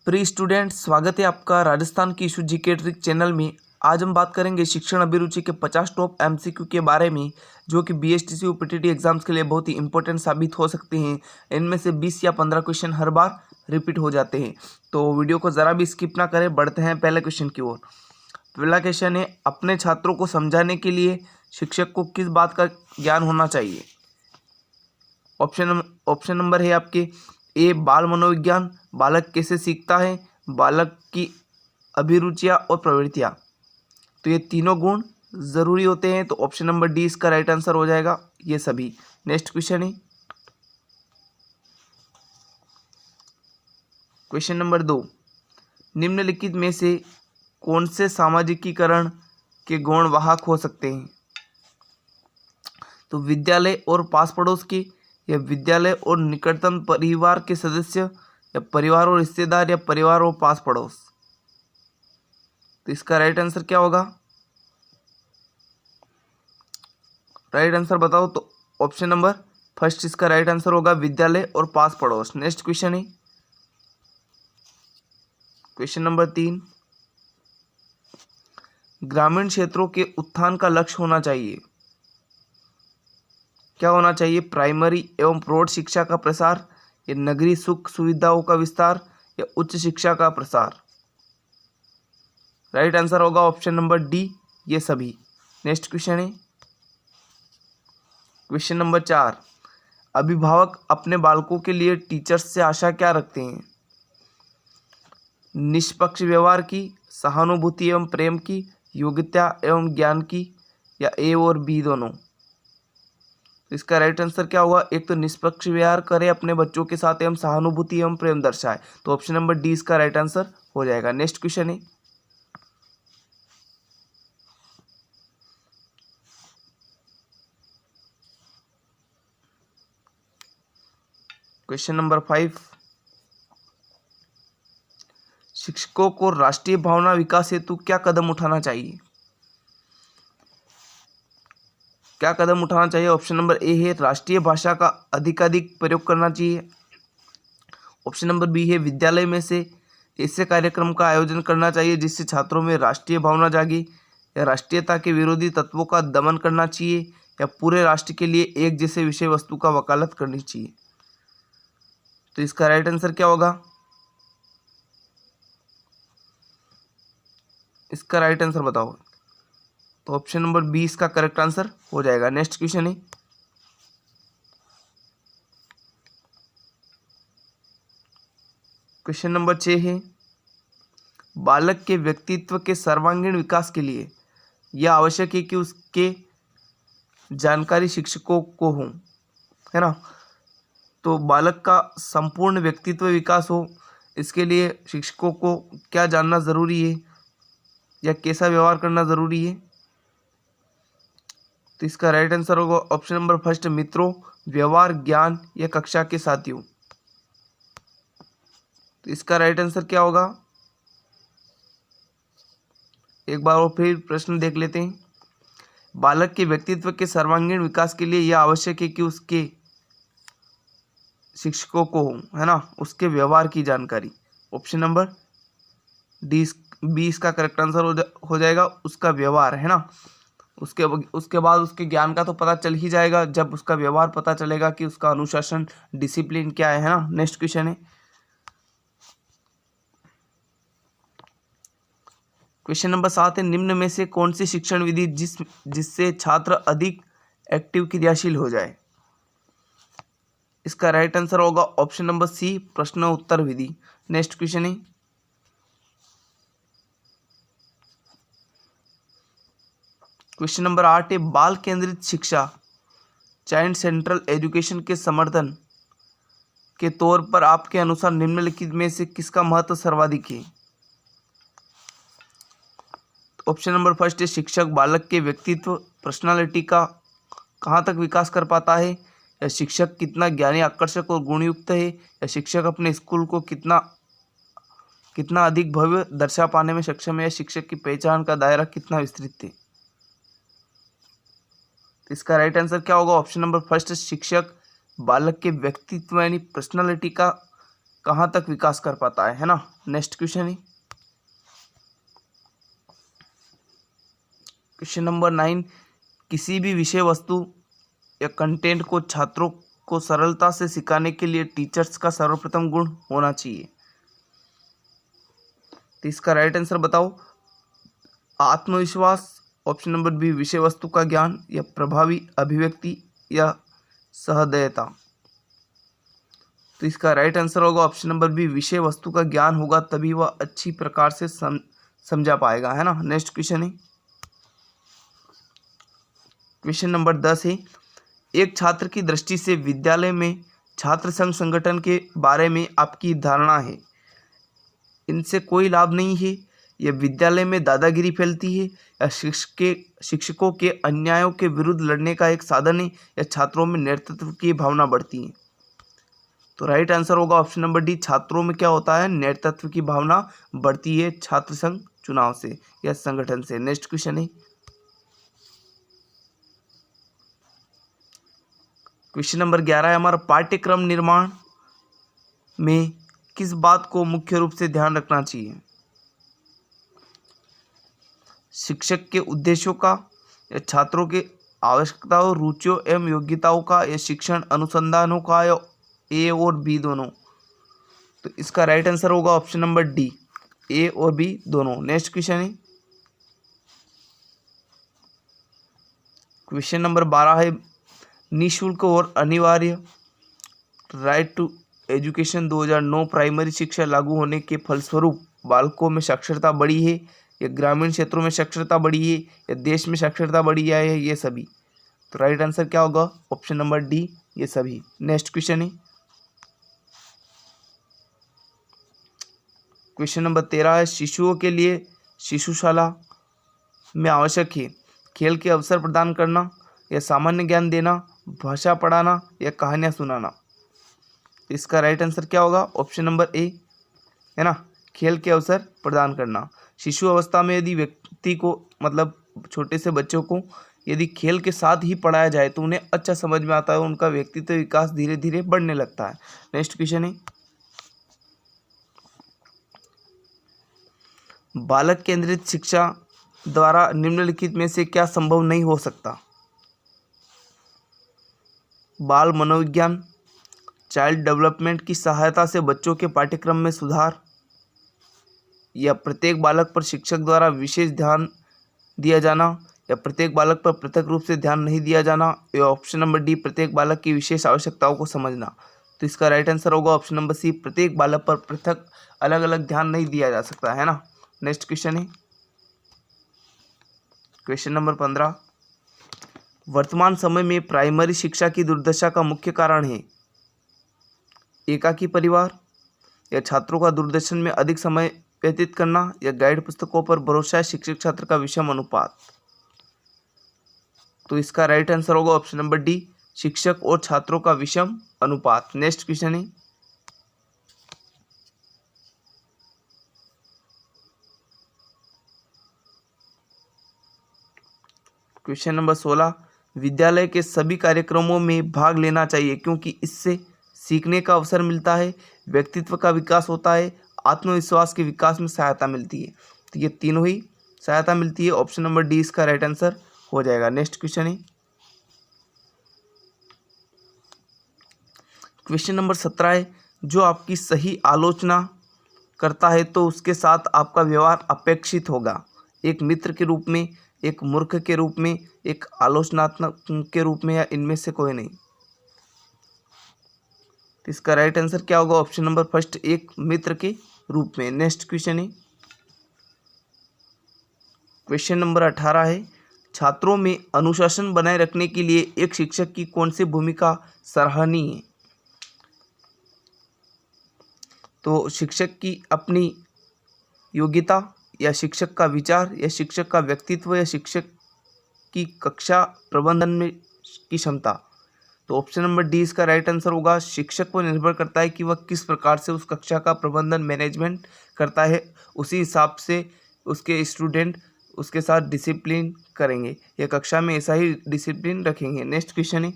प्रिय स्टूडेंट, स्वागत है आपका राजस्थान की इशू जीके ट्रिक चैनल में। आज हम बात करेंगे शिक्षण अभिरुचि के 50 टॉप एमसीक्यू के बारे में, जो कि बीएसटीसी और पीटीटी एग्जाम्स के लिए बहुत ही इंपॉर्टेंट साबित हो सकते हैं। इनमें से 20 या 15 क्वेश्चन हर बार रिपीट हो जाते हैं, तो वीडियो को ज़रा भी स्किप ना करें। बढ़ते हैं पहले क्वेश्चन की ओर। पहला क्वेश्चन है, अपने छात्रों को समझाने के लिए शिक्षक को किस बात का ज्ञान होना चाहिए? ऑप्शन नंबर है आपके ए बाल मनोविज्ञान, बालक कैसे सीखता है, बालक की अभिरुचियाँ और प्रवृत्तियाँ। तो ये तीनों गुण जरूरी होते हैं, तो ऑप्शन नंबर डी इसका राइट आंसर हो जाएगा, ये सभी। नेक्स्ट क्वेश्चन है क्वेश्चन नंबर 2, निम्नलिखित में से कौन से सामाजिकीकरण के गुण वाहक हो सकते हैं? तो विद्यालय और पास पड़ोस के, या विद्यालय और निकटतम परिवार के सदस्य, या परिवार और रिश्तेदार, या परिवार और पास पड़ोस। तो इसका राइट आंसर क्या होगा? राइट आंसर बताओ। तो ऑप्शन नंबर फर्स्ट इसका राइट आंसर होगा, विद्यालय और पास पड़ोस। नेक्स्ट क्वेश्चन है क्वेश्चन नंबर 3, ग्रामीण क्षेत्रों के उत्थान का लक्ष्य होना चाहिए। क्या होना चाहिए? प्राइमरी एवं प्रौढ़ शिक्षा का प्रसार, या नगरीय सुख सुविधाओं का विस्तार, या उच्च शिक्षा का प्रसार। राइट आंसर होगा ऑप्शन नंबर डी, ये सभी। नेक्स्ट क्वेश्चन है क्वेश्चन नंबर 4, अभिभावक अपने बालकों के लिए टीचर्स से आशा क्या रखते हैं? निष्पक्ष व्यवहार की, सहानुभूति एवं प्रेम की, योग्यता एवं ज्ञान की, या ए और बी दोनों। इसका राइट आंसर क्या होगा? एक तो निष्पक्ष व्यवहार करे अपने बच्चों के साथ एवं सहानुभूति एवं प्रेम दर्शाए, तो ऑप्शन नंबर डी इसका राइट आंसर हो जाएगा। नेक्स्ट क्वेश्चन है क्वेश्चन नंबर 5, शिक्षकों को राष्ट्रीय भावना विकास हेतु क्या कदम उठाना चाहिए? क्या कदम उठाना चाहिए? ऑप्शन नंबर ए है राष्ट्रीय भाषा का अधिकाधिक प्रयोग करना चाहिए। ऑप्शन नंबर बी है विद्यालय में से ऐसे कार्यक्रम का आयोजन करना चाहिए जिससे छात्रों में राष्ट्रीय भावना जागे, या राष्ट्रीयता के विरोधी तत्वों का दमन करना चाहिए, या पूरे राष्ट्र के लिए एक जैसे विषय वस्तु का वकालत करनी चाहिए। तो इसका राइट आंसर क्या होगा? इसका राइट आंसर बताओ। तो ऑप्शन नंबर बी इसका करेक्ट आंसर हो जाएगा। नेक्स्ट क्वेश्चन है क्वेश्चन नंबर 6 है, बालक के व्यक्तित्व के सर्वांगीण विकास के लिए यह आवश्यक है कि उसके जानकारी शिक्षकों को हो, है ना। तो बालक का संपूर्ण व्यक्तित्व विकास हो, इसके लिए शिक्षकों को क्या जानना ज़रूरी है, या कैसा व्यवहार करना ज़रूरी है? तो इसका राइट आंसर होगा ऑप्शन नंबर फर्स्ट, मित्रों, व्यवहार, ज्ञान, या कक्षा के साथियों। तो इसका राइट आंसर क्या होगा? एक बार और फिर प्रश्न देख लेते हैं। बालक के व्यक्तित्व के सर्वांगीण विकास के लिए यह आवश्यक है कि उसके शिक्षकों को हो, है ना, उसके व्यवहार की जानकारी। ऑप्शन नंबर डी बी इसका करेक्ट आंसर हो जाएगा, उसका व्यवहार, है ना। उसके बाद उसके ज्ञान का तो पता चल ही जाएगा जब उसका व्यवहार पता चलेगा कि उसका अनुशासन, डिसिप्लिन क्या है ना। नेक्स्ट क्वेश्चन है क्वेश्चन नंबर 7 है, निम्न में से कौन सी शिक्षण विधि जिससे छात्र अधिक एक्टिव क्रियाशील हो जाए? इसका राइट आंसर होगा ऑप्शन नंबर सी, प्रश्न उत्तर विधि। नेक्स्ट क्वेश्चन है क्वेश्चन नंबर 8 है, बाल केंद्रित शिक्षा, चाइल्ड सेंट्रल एजुकेशन के समर्थन के तौर पर आपके अनुसार निम्नलिखित में से किसका महत्व सर्वाधिक है? ऑप्शन नंबर फर्स्ट है, शिक्षक बालक के व्यक्तित्व, पर्सनालिटी का कहाँ तक विकास कर पाता है, या शिक्षक कितना ज्ञानी, आकर्षक और गुणयुक्त है, या शिक्षक अपने स्कूल को कितना अधिक भव्य दर्शा पाने में सक्षम है, या शिक्षक की पहचान का दायरा कितना विस्तृत है। इसका राइट आंसर क्या होगा? ऑप्शन नंबर फर्स्ट, शिक्षक बालक के व्यक्तित्व यानी पर्सनालिटी का कहाँ तक विकास कर पाता है ना। नेक्स्ट क्वेश्चन है क्वेश्चन नंबर 9, किसी भी विषय वस्तु या कंटेंट को छात्रों को सरलता से सिखाने के लिए टीचर्स का सर्वप्रथम गुण होना चाहिए। तो इसका राइट आंसर बताओ। आत्मविश्वास, ऑप्शन नंबर बी विषय वस्तु का ज्ञान, या प्रभावी अभिव्यक्ति, या सहृदयता। तो इसका राइट आंसर होगा ऑप्शन नंबर बी विषय वस्तु का ज्ञान होगा तभी वह अच्छी प्रकार से समझा पाएगा, है ना। नेक्स्ट क्वेश्चन है क्वेश्चन नंबर 10 है, एक छात्र की दृष्टि से विद्यालय में छात्र संघ संगठन के बारे में आपकी धारणा है। इनसे कोई लाभ नहीं है, यह विद्यालय में दादागिरी फैलती है, या शिक्षकों के अन्यायों के विरुद्ध लड़ने का एक साधन है, या छात्रों में नेतृत्व की भावना बढ़ती है। तो राइट आंसर होगा ऑप्शन नंबर डी, छात्रों में क्या होता है, नेतृत्व की भावना बढ़ती है छात्र संघ चुनाव से या संगठन से। नेक्स्ट क्वेश्चन है क्वेश्चन नंबर 11 है हमारा, पाठ्यक्रम निर्माण में किस बात को मुख्य रूप से ध्यान रखना चाहिए। शिक्षक के उद्देश्यों का, या छात्रों के आवश्यकताओं, रुचियों एवं योग्यताओं का, या शिक्षण अनुसंधानों का, या ए और बी दोनों। तो इसका राइट आंसर होगा ऑप्शन नंबर डी, ए और बी दोनों। नेक्स्ट क्वेश्चन है क्वेश्चन नंबर 12 है, निःशुल्क और अनिवार्य राइट टू एजुकेशन 2009 प्राइमरी शिक्षा लागू होने के फलस्वरूप बालकों में साक्षरता बढ़ी है, या ग्रामीण क्षेत्रों में साक्षरता बढ़ी है, या देश में साक्षरता बढ़ी है, ये सभी। तो राइट आंसर क्या होगा ऑप्शन नंबर डी, ये सभी। नेक्स्ट क्वेश्चन है क्वेश्चन नंबर 13 है, शिशुओं के लिए शिशुशाला में आवश्यक है खेल के अवसर प्रदान करना, या सामान्य ज्ञान देना, भाषा पढ़ाना, या कहानियाँ सुनाना। इसका राइट आंसर क्या होगा ऑप्शन नंबर ए, है ना, खेल के अवसर प्रदान करना। शिशु अवस्था में यदि व्यक्ति को मतलब छोटे से बच्चों को यदि खेल के साथ ही पढ़ाया जाए तो उन्हें अच्छा समझ में आता है, उनका व्यक्तित्व विकास धीरे धीरे बढ़ने लगता है। नेक्स्ट क्वेश्चन है, बालक केंद्रित शिक्षा द्वारा निम्नलिखित में से क्या संभव नहीं हो सकता। बाल मनोविज्ञान, चाइल्ड डेवलपमेंट की सहायता से बच्चों के पाठ्यक्रम में सुधार, या प्रत्येक बालक पर शिक्षक द्वारा विशेष ध्यान दिया जाना, या प्रत्येक बालक पर पृथक रूप से ध्यान नहीं दिया जाना, या ऑप्शन नंबर डी प्रत्येक बालक की विशेष आवश्यकताओं को समझना। तो इसका राइट आंसर होगा ऑप्शन नंबर सी, प्रत्येक बालक पर पृथक अलग अलग ध्यान नहीं दिया जा सकता, है ना। नेक्स्ट क्वेश्चन है क्वेश्चन नंबर 15, वर्तमान समय में प्राइमरी शिक्षा की दुर्दशा का मुख्य कारण है एकाकी परिवार, या छात्रों का दूरदर्शन में अधिक समय व्यतीत करना, या गाइड पुस्तकों पर भरोसा, शिक्षक छात्र का विषम अनुपात। तो इसका राइट आंसर होगा ऑप्शन नंबर डी, शिक्षक और छात्रों का विषम अनुपात। नेक्स्ट क्वेश्चन है क्वेश्चन नंबर 16, विद्यालय के सभी कार्यक्रमों में भाग लेना चाहिए क्योंकि इससे सीखने का अवसर मिलता है, व्यक्तित्व का विकास होता है, आत्मविश्वास के विकास में सहायता मिलती है। तो ये तीनों ही सहायता मिलती है, ऑप्शन नंबर डी इसका राइट आंसर हो जाएगा। नेक्स्ट क्वेश्चन है क्वेश्चन नंबर 17 है, जो आपकी सही आलोचना करता है तो उसके साथ आपका व्यवहार अपेक्षित होगा, एक मित्र के रूप में, एक मूर्ख के रूप में, एक आलोचनात्मक के रूप में, या इनमें से कोई नहीं। तो इसका राइट आंसर क्या होगा ऑप्शन नंबर फर्स्ट, एक मित्र के रूप में। नेक्स्ट क्वेश्चन है क्वेश्चन नंबर 18 है, छात्रों में अनुशासन बनाए रखने के लिए एक शिक्षक की कौन सी भूमिका सराहनीय है। तो शिक्षक की अपनी योग्यता, या शिक्षक का विचार, या शिक्षक का व्यक्तित्व, या शिक्षक की कक्षा प्रबंधन में की क्षमता। तो ऑप्शन नंबर डी इसका राइट आंसर होगा, शिक्षक पर निर्भर करता है कि वह किस प्रकार से उस कक्षा का प्रबंधन मैनेजमेंट करता है, उसी हिसाब से उसके स्टूडेंट उसके साथ डिसिप्लिन करेंगे, या कक्षा में ऐसा ही डिसिप्लिन रखेंगे। नेक्स्ट क्वेश्चन है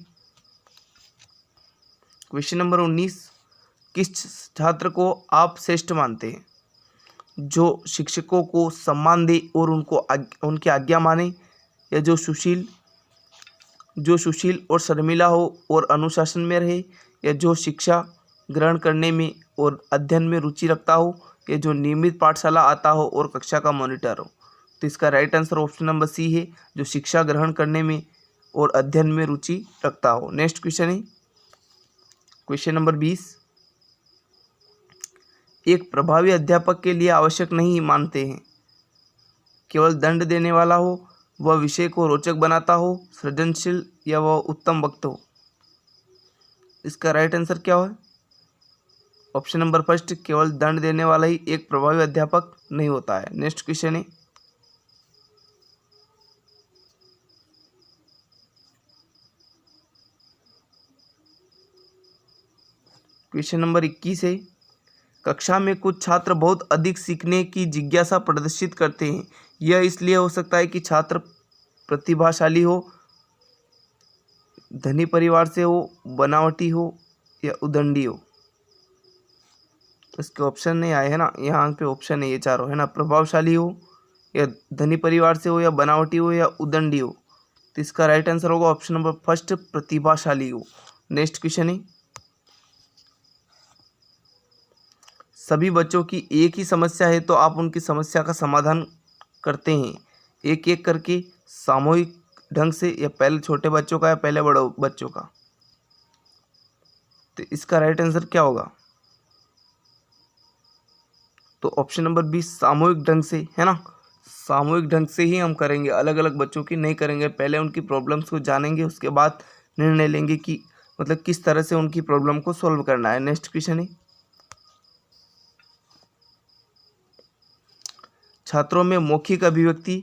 क्वेश्चन नंबर 19, किस छात्र को आप श्रेष्ठ मानते हैं? जो शिक्षकों को सम्मान दे और उनकी आज्ञा माने, या जो सुशील और शर्मिला हो और अनुशासन में रहे, या जो शिक्षा ग्रहण करने में और अध्ययन में रुचि रखता हो, या जो नियमित पाठशाला आता हो और कक्षा का मॉनिटर हो? तो इसका right answer option number C है, जो शिक्षा ग्रहण करने में और अध्ययन में रुचि रखता हो। नेक्स्ट क्वेश्चन है क्वेश्चन नंबर 20। एक प्रभावी अध्यापक के लिए आवश्यक नहीं मानते हैं केवल दंड देने वाला हो, वह विषय को रोचक बनाता हो, सृजनशील, या वह उत्तम वक्ता हो? इसका राइट आंसर क्या हो? ऑप्शन नंबर फर्स्ट, केवल दंड देने वाला ही एक प्रभावी अध्यापक नहीं होता है। नेक्स्ट क्वेश्चन है क्वेश्चन नंबर 21 है। कक्षा में कुछ छात्र बहुत अधिक सीखने की जिज्ञासा प्रदर्शित करते हैं। यह इसलिए हो सकता है कि छात्र प्रतिभाशाली हो, धनी परिवार से हो, बनावटी हो, या उदंडी हो। इसके ऑप्शन नहीं आए है ना, यहाँ पे ऑप्शन है ये चारों है ना, प्रभावशाली हो, या धनी परिवार से हो, या बनावटी हो, या उदंडी हो। तो इसका राइट आंसर होगा ऑप्शन नंबर फर्स्ट, प्रतिभाशाली हो। नेक्स्ट क्वेश्चन है, सभी बच्चों की एक ही समस्या है तो आप उनकी समस्या का समाधान करते हैं एक एक करके, सामूहिक ढंग से, या पहले छोटे बच्चों का या पहले बड़े बच्चों का? तो इसका राइट आंसर क्या होगा? तो ऑप्शन नंबर 20, सामूहिक ढंग से, है ना। सामूहिक ढंग से ही हम करेंगे, अलग अलग बच्चों की नहीं करेंगे। पहले उनकी प्रॉब्लम्स को जानेंगे, उसके बाद निर्णय लेंगे कि मतलब किस तरह से उनकी प्रॉब्लम को सॉल्व करना है। नेक्स्ट क्वेश्चन है, छात्रों में मौखिक अभिव्यक्ति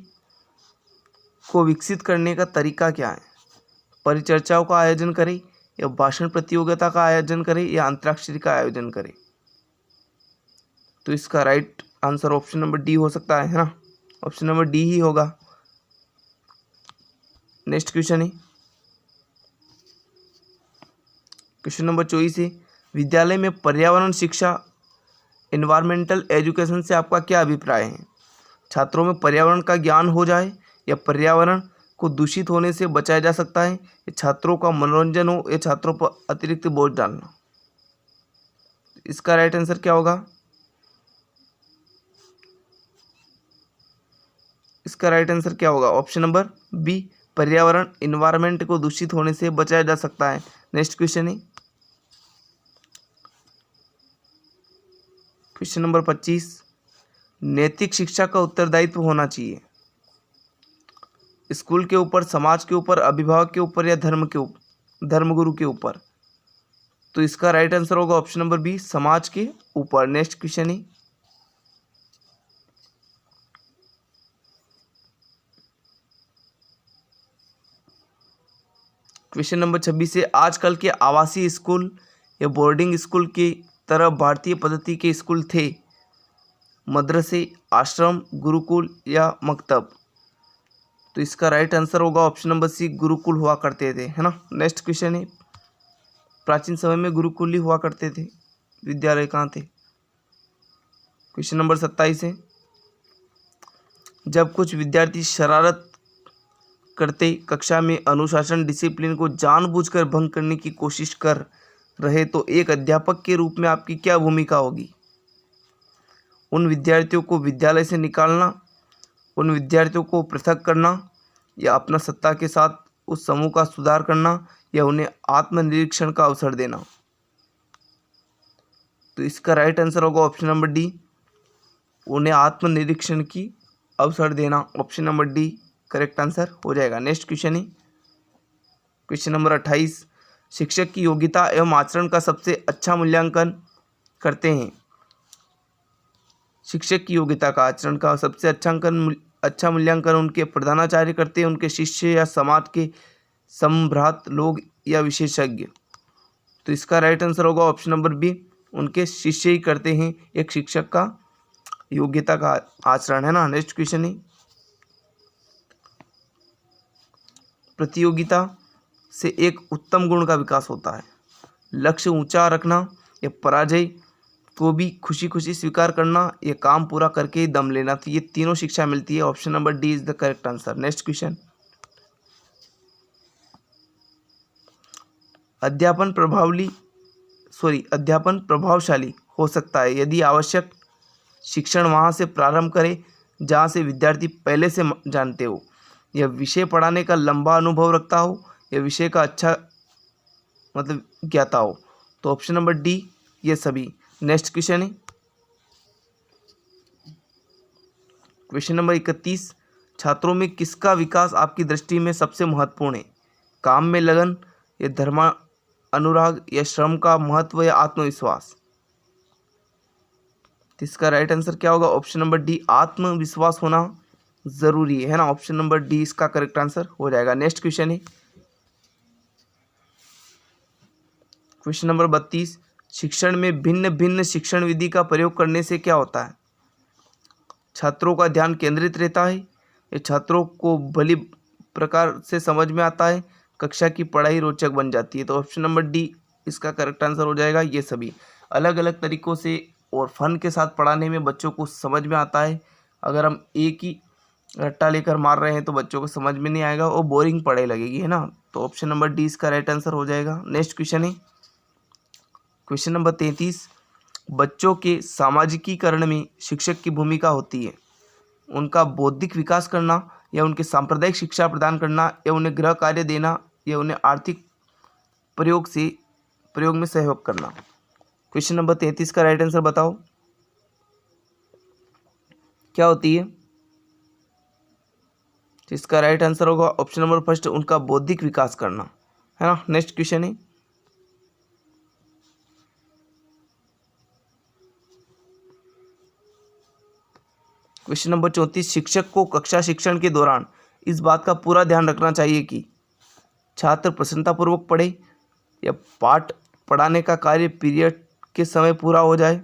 को विकसित करने का तरीका क्या है? परिचर्चाओं का आयोजन करें, या भाषण प्रतियोगिता का आयोजन करें, या अंतराक्षरी का आयोजन करें? तो इसका right answer option number D हो सकता है ना, ऑप्शन नंबर डी ही होगा। नेक्स्ट क्वेश्चन है क्वेश्चन नंबर 24 है, विद्यालय में पर्यावरण शिक्षा एनवायरमेंटल एजुकेशन से आपका क्या अभिप्राय है? छात्रों में पर्यावरण का ज्ञान हो जाए, या पर्यावरण को दूषित होने से बचाया जा सकता है, या छात्रों का मनोरंजन हो, या छात्रों पर अतिरिक्त बोझ डालना? इसका राइट आंसर क्या होगा? इसका राइट आंसर क्या होगा? ऑप्शन नंबर बी, पर्यावरण इन्वायरमेंट को दूषित होने से बचाया जा सकता है। नेक्स्ट क्वेश्चन है क्वेश्चन नंबर 25, नैतिक शिक्षा का उत्तरदायित्व होना चाहिए स्कूल के ऊपर, समाज के ऊपर, अभिभावक के ऊपर, या धर्मगुरु के ऊपर? तो इसका राइट आंसर होगा ऑप्शन नंबर बी, समाज के ऊपर। नेक्स्ट क्वेश्चन है क्वेश्चन नंबर 26 से, आजकल के आवासीय स्कूल या बोर्डिंग स्कूल की तरह भारतीय पद्धति के स्कूल थे? मदरसे, आश्रम, गुरुकुल, या मकतब? तो इसका राइट आंसर होगा ऑप्शन नंबर सी, गुरुकुल हुआ करते थे, है ना। नेक्स्ट क्वेश्चन है, प्राचीन समय में गुरुकुल ही हुआ करते थे, विद्यालय कहाँ थे? क्वेश्चन नंबर 27 है, जब कुछ विद्यार्थी शरारत करते कक्षा में अनुशासन डिसिप्लिन को जानबूझकर भंग करने की कोशिश कर रहे, तो एक अध्यापक के रूप में आपकी क्या भूमिका होगी? उन विद्यार्थियों को विद्यालय से निकालना, उन विद्यार्थियों को पृथक करना, या अपना सत्ता के साथ उस समूह का सुधार करना, या उन्हें आत्मनिरीक्षण का अवसर देना? तो इसका राइट आंसर होगा ऑप्शन नंबर डी, उन्हें आत्मनिरीक्षण की अवसर देना। Option number D correct answer हो जाएगा। नेक्स्ट क्वेश्चन है क्वेश्चन नंबर 28, शिक्षक की योग्यता एवं आचरण का सबसे अच्छा मूल्यांकन करते हैं? शिक्षक की योग्यता का, आचरण का सबसे अच्छा मूल्यांकन उनके प्रधानाचार्य करते हैं, उनके शिष्य, या समाज के संभ्रात लोग, या विशेषज्ञ? तो इसका राइट आंसर होगा ऑप्शन नंबर बी, उनके शिष्य ही करते हैं एक शिक्षक का योग्यता का आचरण, है ना। नेक्स्ट क्वेश्चन है, प्रतियोगिता से एक उत्तम गुण का विकास होता है? लक्ष्य ऊंचा रखना, या पराजय को भी खुशी खुशी स्वीकार करना, या काम पूरा करके ही दम लेना। तो ये तीनों शिक्षा मिलती है। Option number D is the correct answer. Next question, अध्यापन प्रभावशाली हो सकता है यदि आवश्यक शिक्षण वहाँ से प्रारंभ करें जहाँ से विद्यार्थी पहले से जानते हो, या विषय पढ़ाने का लंबा अनुभव रखता हो, या विषय का अच्छा ज्ञाता हो। तो ऑप्शन नंबर डी ये सभी। नेक्स्ट क्वेश्चन है क्वेश्चन नंबर 31, छात्रों में किसका विकास आपकी दृष्टि में सबसे महत्वपूर्ण है? काम में लगन, या धर्म अनुराग, या श्रम का महत्व, या आत्मविश्वास। तो इसका राइट आंसर क्या होगा? ऑप्शन नंबर डी, आत्मविश्वास होना जरूरी है ना। ऑप्शन नंबर डी इसका करेक्ट आंसर हो जाएगा। नेक्स्ट क्वेश्चन है क्वेश्चन नंबर 32, शिक्षण में भिन्न भिन्न शिक्षण विधि का प्रयोग करने से क्या होता है? छात्रों का ध्यान केंद्रित रहता है, या छात्रों को भली प्रकार से समझ में आता है, कक्षा की पढ़ाई रोचक बन जाती है। तो ऑप्शन नंबर डी इसका करेक्ट आंसर हो जाएगा। ये सभी अलग अलग तरीक़ों से और फन के साथ पढ़ाने में बच्चों को समझ में आता है। अगर हम एक ही रट्टा लेकर मार रहे हैं तो बच्चों को समझ में नहीं आएगा और बोरिंग पढ़ाई लगेगी, है ना। तो ऑप्शन नंबर डी इसका राइट आंसर हो जाएगा। नेक्स्ट क्वेश्चन है क्वेश्चन नंबर 33, बच्चों के सामाजिकीकरण में शिक्षक की भूमिका होती है उनका बौद्धिक विकास करना, या उनके सांप्रदायिक शिक्षा प्रदान करना, या उन्हें गृह कार्य देना, या उन्हें आर्थिक प्रयोग में सहयोग करना। क्वेश्चन नंबर 33 का राइट आंसर बताओ क्या होती है? इसका राइट आंसर होगा ऑप्शन नंबर फर्स्ट, उनका बौद्धिक विकास करना, है ना। नेक्स्ट क्वेश्चन है क्वेश्चन नंबर 34, शिक्षक को कक्षा शिक्षण के दौरान इस बात का पूरा ध्यान रखना चाहिए कि छात्र प्रसन्नतापूर्वक पढ़े, या पाठ पढ़ाने का कार्य पीरियड के समय पूरा हो जाए,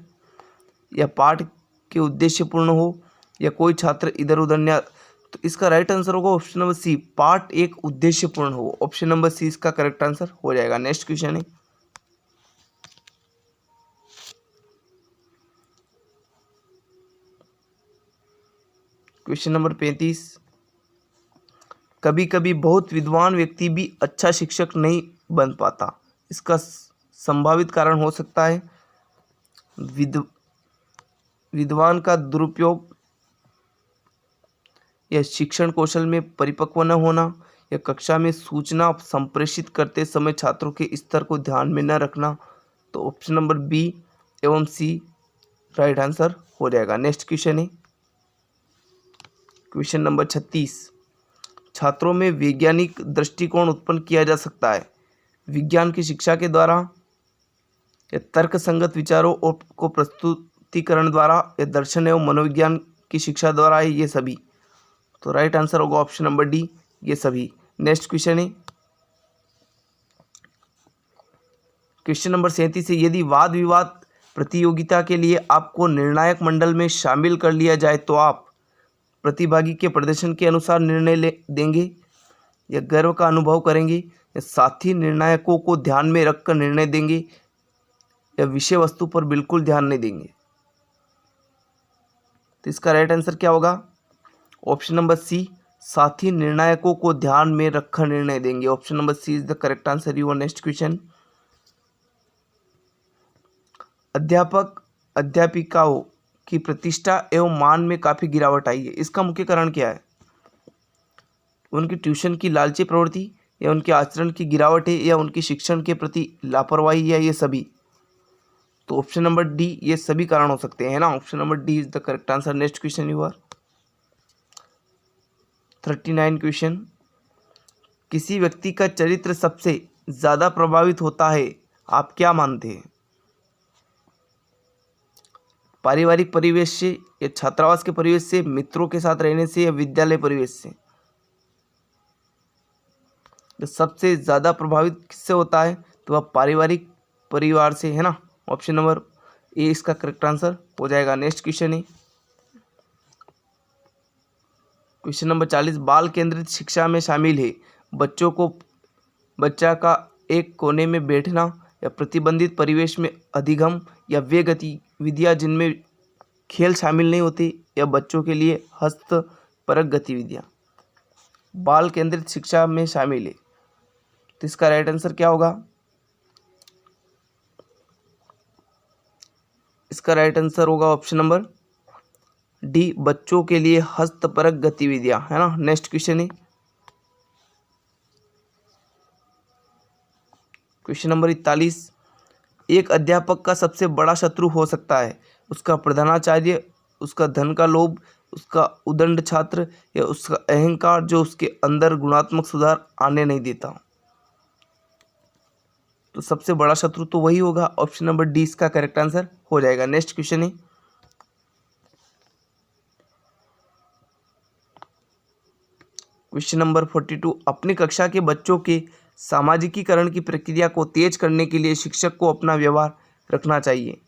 या पाठ के उद्देश्य पूर्ण हो, या कोई छात्र इधर उधर न। तो इसका राइट आंसर होगा ऑप्शन नंबर सी, पाठ एक उद्देश्य पूर्ण हो। ऑप्शन नंबर सी इसका करेक्ट आंसर हो जाएगा। नेक्स्ट क्वेश्चन है क्वेश्चन नंबर 35, कभी कभी बहुत विद्वान व्यक्ति भी अच्छा शिक्षक नहीं बन पाता, इसका संभावित कारण हो सकता है विद्वान का दुरुपयोग, या शिक्षण कौशल में परिपक्व न होना, या कक्षा में सूचना संप्रेषित करते समय छात्रों के स्तर को ध्यान में न रखना। तो ऑप्शन नंबर बी एवं सी राइट आंसर हो जाएगा। नेक्स्ट क्वेश्चन है क्वेश्चन नंबर 36, छात्रों में वैज्ञानिक दृष्टिकोण उत्पन्न किया जा सकता है विज्ञान की शिक्षा के द्वारा, या तर्क संगत विचारों को प्रस्तुतिकरण द्वारा, या दर्शन एवं मनोविज्ञान की शिक्षा द्वारा है, ये सभी। तो राइट आंसर होगा ऑप्शन नंबर डी, ये सभी। नेक्स्ट क्वेश्चन है क्वेश्चन नंबर 37 है, यदि वाद विवाद प्रतियोगिता के लिए आपको निर्णायक मंडल में शामिल कर लिया जाए तो आप प्रतिभागी के प्रदर्शन के अनुसार निर्णय देंगे, या गर्व का अनुभव करेंगे, या साथी निर्णायकों को ध्यान में रखकर निर्णय देंगे, या विषय वस्तु पर बिल्कुल ध्यान नहीं देंगे। तो इसका राइट आंसर क्या होगा? ऑप्शन नंबर सी, साथी निर्णायकों को ध्यान में रखकर निर्णय देंगे। Option number C is the correct answer. Your next question, अध्यापक अध्यापिकाओं की प्रतिष्ठा एवं मान में काफ़ी गिरावट आई है, इसका मुख्य कारण क्या है? उनकी ट्यूशन की लालची प्रवृत्ति, या उनके आचरण की गिरावट है, या उनकी शिक्षण के प्रति लापरवाही, या ये सभी। तो ऑप्शन नंबर डी ये सभी कारण हो सकते हैं ना। Option number D is the correct answer. Next question you are 39 question, किसी व्यक्ति का चरित्र सबसे ज़्यादा प्रभावित होता है, आप क्या मानते हैं? पारिवारिक परिवेश से, या छात्रावास के परिवेश से, मित्रों के साथ रहने से, या विद्यालय परिवेश से? तो सबसे ज़्यादा प्रभावित किससे होता है? तो वह पारिवारिक परिवार से, है ना। ऑप्शन नंबर ए इसका करेक्ट आंसर हो जाएगा। नेक्स्ट क्वेश्चन है क्वेश्चन नंबर 40, बाल केंद्रित शिक्षा में शामिल है बच्चा का एक कोने में बैठना, या प्रतिबंधित परिवेश में अधिगम या वे गतिविधियाँ जिनमें खेल शामिल नहीं होती या बच्चों के लिए हस्तपरक गतिविधियाँ बाल केंद्रित शिक्षा में शामिल है। तो इसका राइट आंसर क्या होगा? इसका राइट आंसर होगा ऑप्शन नंबर डी, बच्चों के लिए हस्तपरक गतिविधियां, है ना। नेक्स्ट क्वेश्चन है क्वेश्चन नंबर 41। एक अध्यापक का सबसे बड़ा शत्रु हो सकता है उसका प्रधानाचार्य, उसका धन का लोभ, उसका उदंड छात्र या उसका अहंकार जो उसके अंदर गुणात्मक सुधार आने नहीं देता। तो सबसे बड़ा शत्रु तो वही होगा। ऑप्शन नंबर डी इसका करेक्ट आंसर हो जाएगा। नेक्स्ट क्वेश्चन है क्वेश्चन नंबर 42। अपनी कक्षा के बच्चों के सामाजिकीकरण की प्रक्रिया को तेज करने के लिए शिक्षक को अपना व्यवहार रखना चाहिए।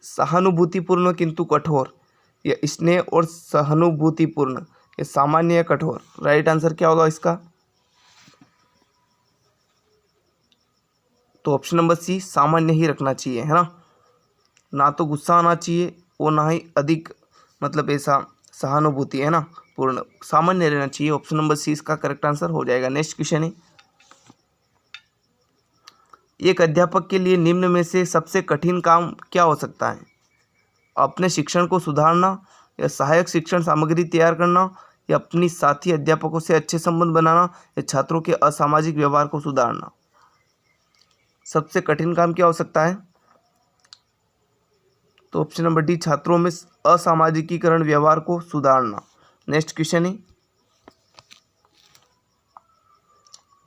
सहानुभूतिपूर्ण किंतु कठोर, या स्नेह और सहानुभूतिपूर्ण, या सामान्य या कठोर। राइट आंसर क्या होगा इसका? तो ऑप्शन नंबर सी, सामान्य ही रखना चाहिए, है ना तो गुस्सा आना चाहिए और ना ही अधिक मतलब ऐसा सहानुभूति, है ना, पूर्ण, सामान्य रहना चाहिए। ऑप्शन नंबर सी इसका करेक्ट आंसर हो जाएगा। नेक्स्ट क्वेश्चन है एक अध्यापक के लिए निम्न में से सबसे कठिन काम क्या हो सकता है? अपने शिक्षण को सुधारना, या सहायक शिक्षण सामग्री तैयार करना, या अपनी साथी अध्यापकों से अच्छे संबंध बनाना, या छात्रों के असामाजिक व्यवहार को सुधारना। सबसे कठिन काम क्या हो सकता है? तो ऑप्शन नंबर डी, छात्रों में असामाजिकीकरण व्यवहार को सुधारना। नेक्स्ट क्वेश्चन है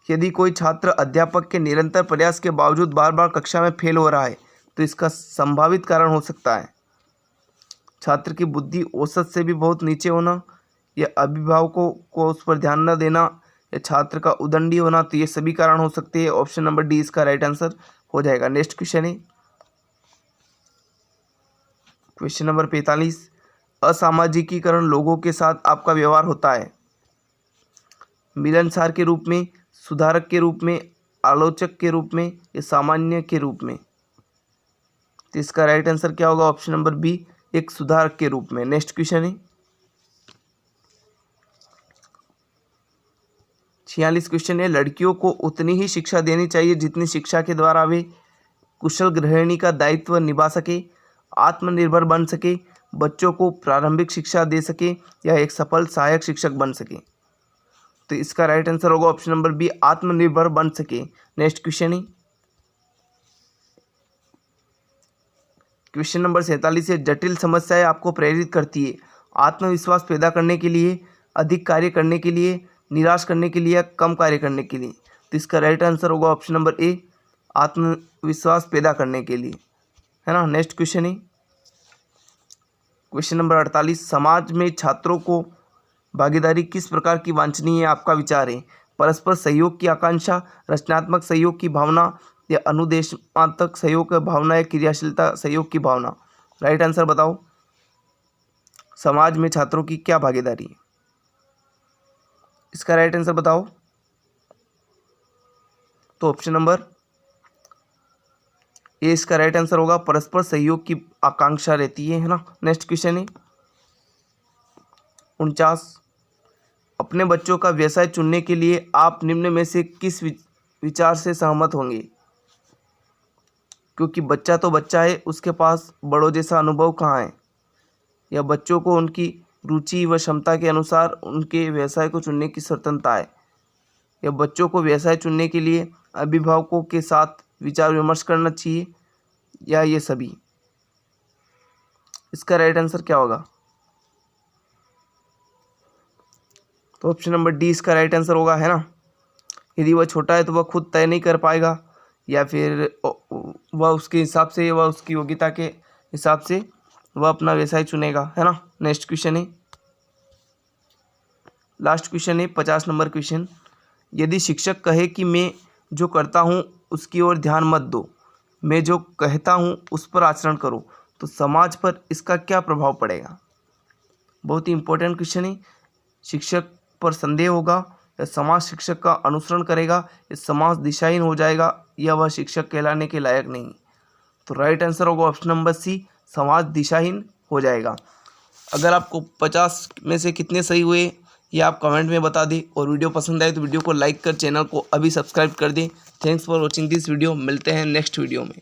यदि कोई छात्र अध्यापक के निरंतर प्रयास के बावजूद बार बार कक्षा में फेल हो रहा है तो इसका संभावित कारण हो सकता है छात्र की बुद्धि औसत से भी बहुत नीचे होना, या अभिभावकों को उस पर ध्यान न देना, या छात्र का उदंडी होना। तो ये सभी कारण हो सकते हैं। ऑप्शन नंबर डी इसका राइट आंसर हो जाएगा। नेक्स्ट क्वेश्चन है क्वेश्चन नंबर 45। असामाजिकीकरण लोगों के साथ आपका व्यवहार होता है मिलनसार के रूप में, सुधारक के रूप में, आलोचक के रूप में, या सामान्य के रूप में। तो इसका राइट आंसर क्या होगा? ऑप्शन नंबर बी, एक सुधारक के रूप में। नेक्स्ट क्वेश्चन है 46 क्वेश्चन है लड़कियों को उतनी ही शिक्षा देनी चाहिए जितनी शिक्षा के द्वारा वे कुशल गृहिणी का दायित्व निभा सके, आत्मनिर्भर बन सके, बच्चों को प्रारंभिक शिक्षा दे सके, या एक सफल सहायक शिक्षक बन सके। तो इसका राइट आंसर होगा ऑप्शन नंबर बी, आत्मनिर्भर बन सके। नेक्स्ट क्वेश्चन है क्वेश्चन नंबर 47 है जटिल समस्याएं आपको प्रेरित करती है आत्मविश्वास पैदा करने के लिए, अधिक कार्य करने के लिए, निराश करने के लिए, या कम कार्य करने के लिए। तो इसका राइट आंसर होगा ऑप्शन नंबर ए, आत्मविश्वास पैदा करने के लिए, है ना। नेक्स्ट क्वेश्चन है क्वेश्चन नंबर 48। समाज में छात्रों को भागीदारी किस प्रकार की वांछनीय है? आपका विचार है परस्पर सहयोग की आकांक्षा, रचनात्मक सहयोग की भावना, या अनुदेशात्मक सहयोग की भावना, या क्रियाशीलता सहयोग की भावना। राइट आंसर बताओ, समाज में छात्रों की क्या भागीदारी है? इसका राइट आंसर बताओ। तो ऑप्शन नंबर ए इसका राइट आंसर होगा, परस्पर सहयोग की आकांक्षा रहती है ना। नेक्स्ट क्वेश्चन है 49। अपने बच्चों का व्यवसाय चुनने के लिए आप निम्न में से किस विचार से सहमत होंगे? क्योंकि बच्चा तो बच्चा है, उसके पास बड़ों जैसा अनुभव कहाँ है, या बच्चों को उनकी रुचि व क्षमता के अनुसार उनके व्यवसाय को चुनने की स्वतंत्रता है, या बच्चों को व्यवसाय चुनने के लिए अभिभावकों के साथ विचार विमर्श करना चाहिए, या ये सभी। इसका राइट आंसर क्या होगा? तो ऑप्शन नंबर डी इसका राइट आंसर होगा, है ना। यदि वह छोटा है तो वह खुद तय नहीं कर पाएगा, या फिर वह उसके हिसाब से, वह उसकी योग्यता के हिसाब से वह अपना व्यवसाय चुनेगा, है ना। नेक्स्ट क्वेश्चन है लास्ट क्वेश्चन है 50 नंबर क्वेश्चन। यदि शिक्षक कहे कि मैं जो करता हूँ उसकी ओर ध्यान मत दो, मैं जो कहता हूँ उस पर आचरण करो, तो समाज पर इसका क्या प्रभाव पड़ेगा? बहुत ही इंपॉर्टेंट क्वेश्चन है। शिक्षक पर संदेह होगा यह समाज शिक्षक का अनुसरण करेगा, यह समाज दिशाहीन हो जाएगा, या वह शिक्षक कहलाने के लायक नहीं। तो राइट आंसर होगा ऑप्शन नंबर सी, समाज दिशाहीन हो जाएगा। अगर आपको 50 में से कितने सही हुए ये आप कमेंट में बता दें, और वीडियो पसंद आए तो वीडियो को लाइक कर चैनल को अभी सब्सक्राइब कर दें। Thanks for watching this video. मिलते हैं नेक्स्ट वीडियो में।